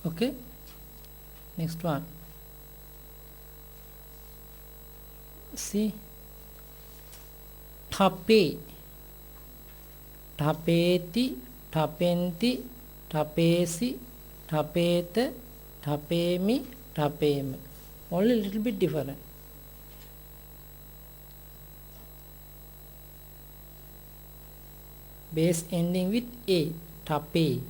Okay. Next one. See. Thape. Thapeti. Thapenti. Thapesi. Thapeta. Thapemi. Thapem. Only a little bit different. base ending with A, tape.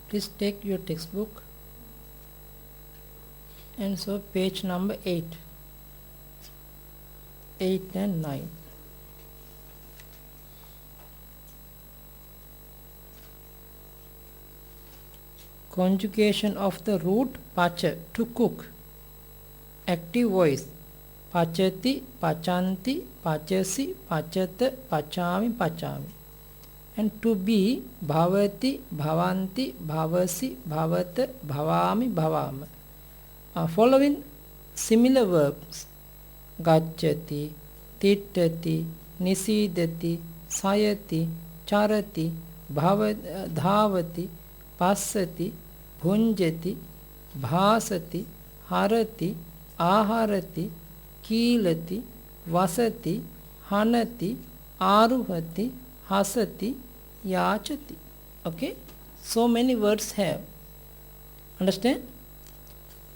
Please take your textbook and so page number 8 and 9. Conjugation of the root pacha, to cook. Active voice pachati, pachanti, pachasi, pachata, pachami, pachami. And to be bhavati, bhavanti, bhavasi, bhavata, bhavami, bhavama. Following similar verbs gacchati, tittati, nisidati, sayati, charati, dhavati, passati, bhunjati, bhasati, harati, aharati, kilati, vasati, hanati, aruhati, hasati, yachati. Okay, so many words have. Understand?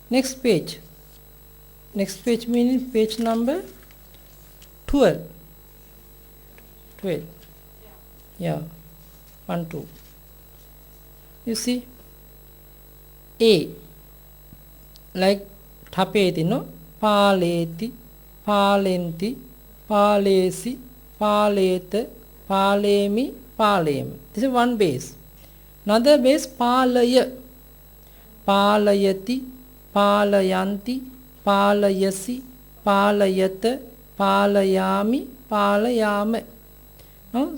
Next page meaning page number 12. Yeah, 1 2. You see A like thapeti, no? Paleti, palenti, palesi, paleta, palemi, palem. This is one base. Another base palaya, palayati, palayanti, palayasi, palayata, palayami, palayama. Now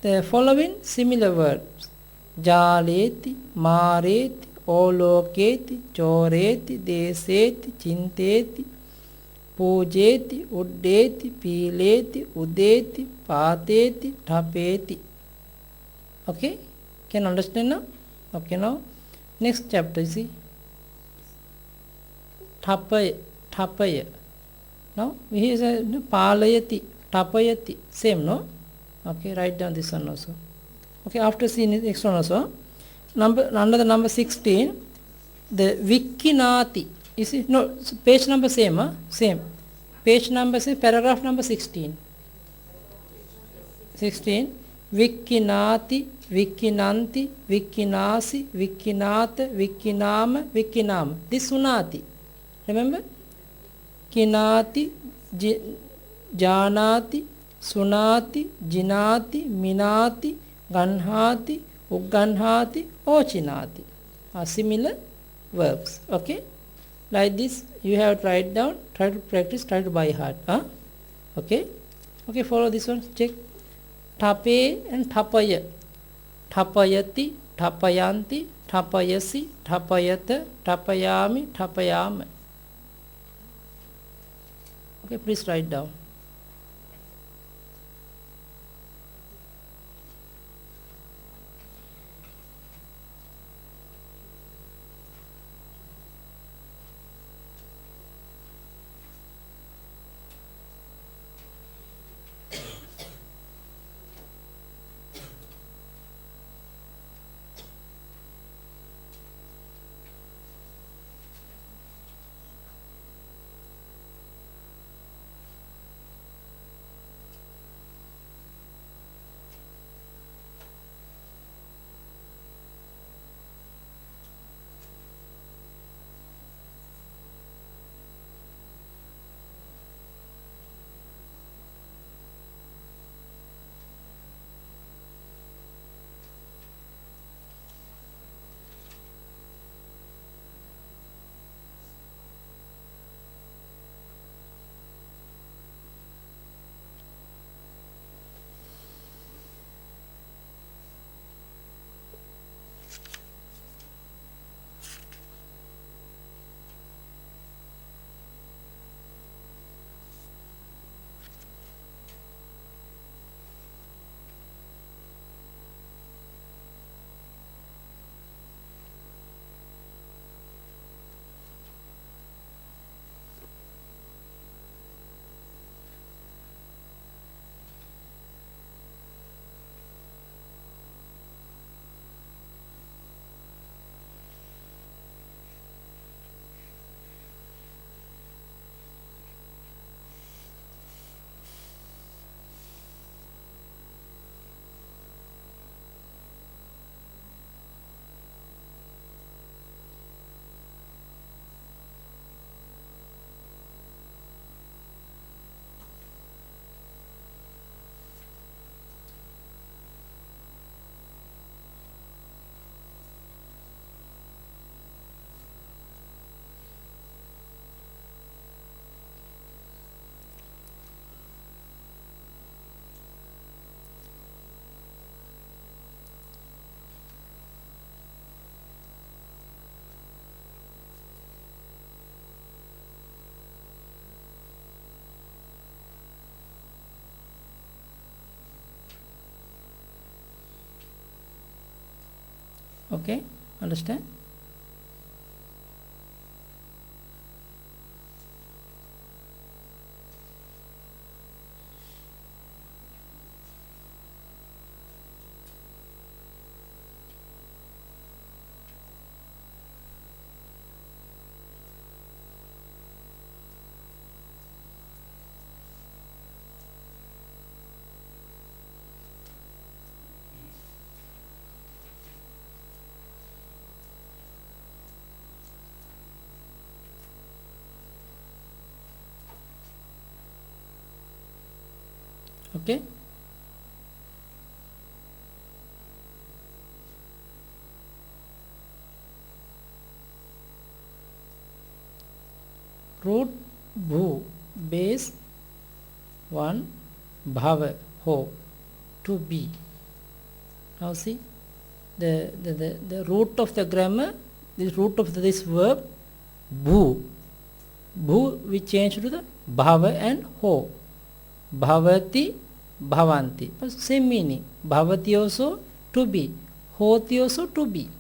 the following similar words jaleti, mareti, oloketi, choreti, deseti, chinteti, pujeti, uddeti, pileti, udeti, pateti, thapeti. Okay, can understand now? Okay, now next chapter, see thapaya. Now here is a palayati, thapayati, same, no? Okay, write down this one also. Okay, after seeing the next one also, another number 16, the vikinati. You see, no, page number same, huh? Same. Page number same, paragraph number 16. 16. Vikinati, vikinanti, vikinasi, vikinata, vikinama, vikinama. This sunati. Remember? Kinati, janati, sunati, jinati, minati, ganhati, ugganhati, ochinati are similar verbs. Okay, like this you have to write down, try to practice, try to by heart. Okay, follow this one, check. Thape and thapaya. Thapayati, thapayanti, thapayasi, thapayata, thapayami, thapayama. Okay, please write down. Okay, understand? Okay. Root bhu, base 1, bhava, ho, to be. Now see, the root of the grammar, the root of this verb, bhu. Bhu we change to the bhava and ho. Bhavati, bhavanti. But same meaning. Bhavati also to be. Hoti also to be.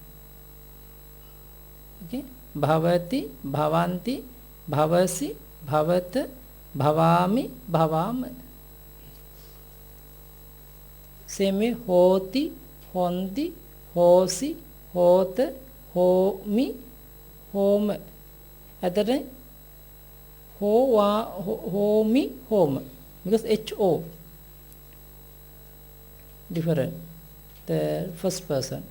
Okay. Bhavati, bhavanti, bhavasi, bhavat, bhavami, bhavam. Same way, hoti, honti, hosi, hot, homi, home. At that time, homi, home. Because ho different. The first person.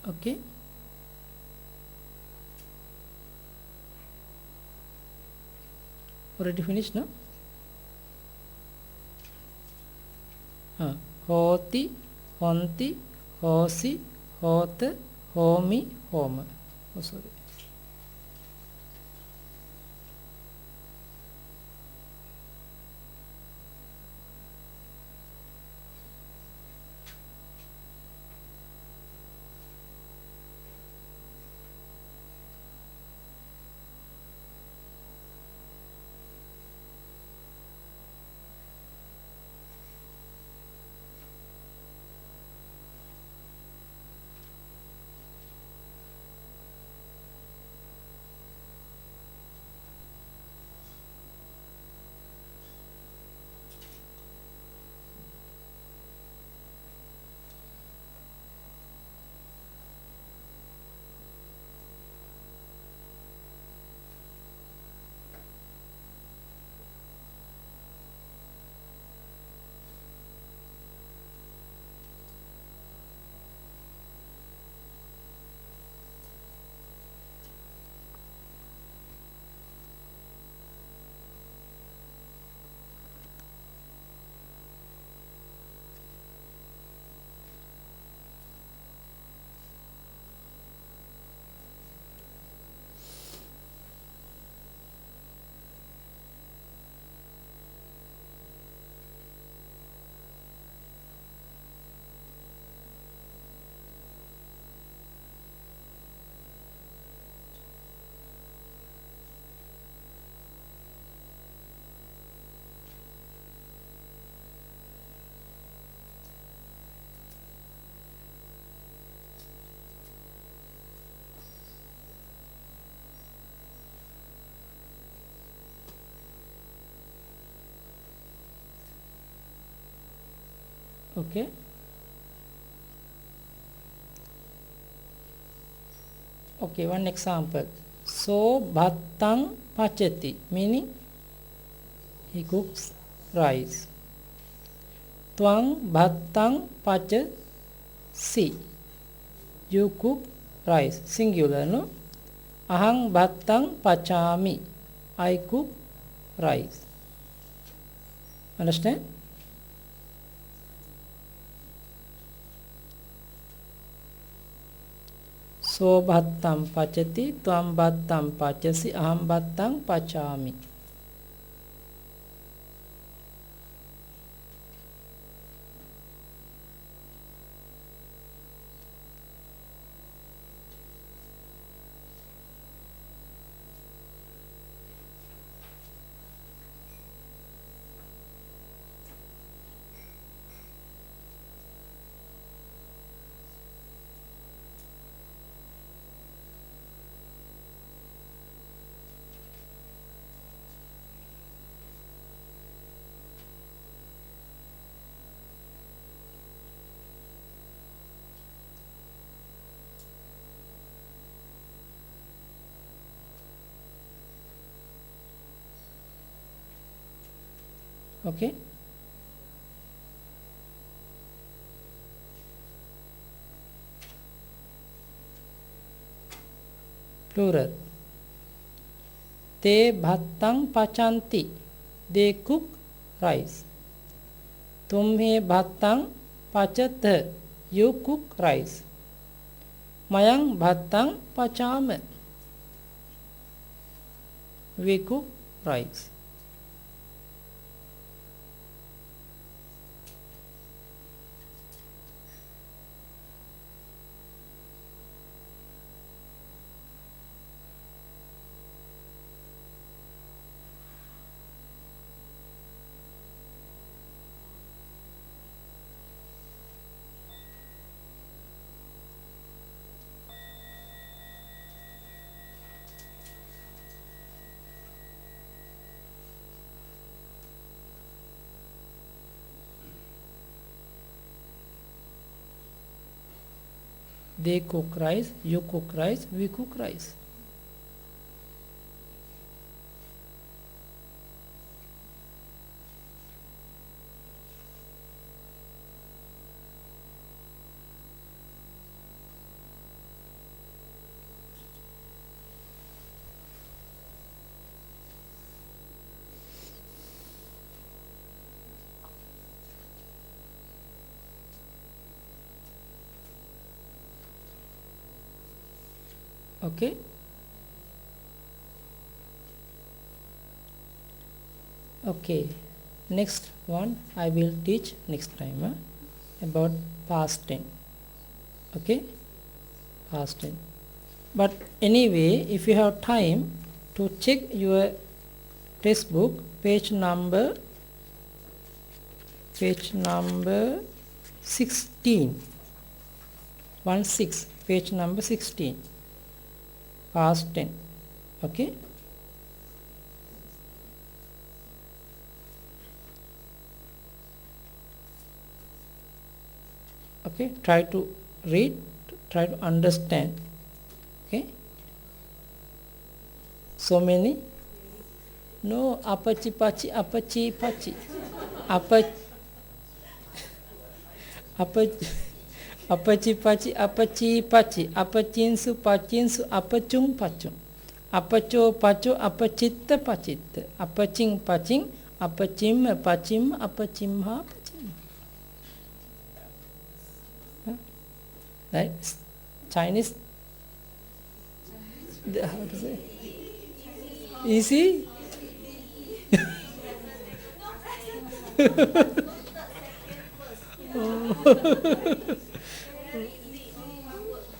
Okay. Already finished, no? Hoti, honti, hosi, hot, homi, home. Oh, sorry. Okay. Okay, one example. So bhattang pachati, meaning he cooks rice. Twang bhattang pachasi, you cook rice, singular, no? Ahang bhattang pachami, I cook rice. Understand? So bhattam pachati, tvam bhattam pachasi, aham bhattang pachami. Okay. Plural. Te bhattang pachanti, they cook rice. Tumhe bhattang pachatha, you cook rice. Mayang bhattang pachama, we cook rice. They cook rice, you cook rice, we cook rice. Okay. Okay, next one I will teach next time about past tense. Okay, past tense. But anyway, if you have time to check your textbook, page number 16, 16, page number 16, past tense. Okay. Okay, try to read, try to understand. Okay, so many. No, apachi pachi, apachi pachi, apachi apachi pachi, apachi pachi, apachinsu pachinsu, apachung pachung, apacho pacho, apachitta pachitta, apaching paching, apachim pachim, apachimha pachim. Right? Chinese. How to say? Easy.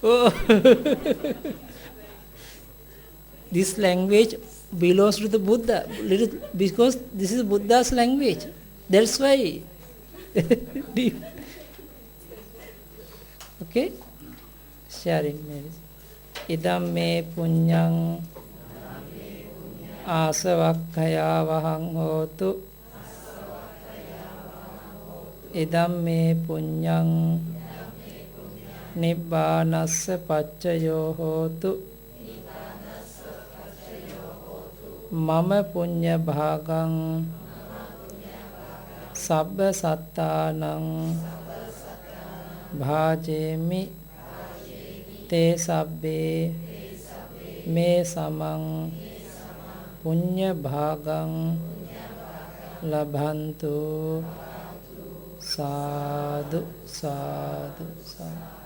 Oh. This language belongs to the Buddha because this is Buddha's language. That's why. Okay? Sharing marriage. Idam me punyang asavakkaya vahang hotu ඉදම් මේ පුඤ්ඤං නිබ්බානස්ස පච්චයෝ හෝතු මම පුඤ්ඤ භාගං සබ්බ සත්තානං භාජේමි තේ සබ්බේ මේ සමං පුඤ්ඤ භාගං ලබන්තු සාදු සාදු සාදු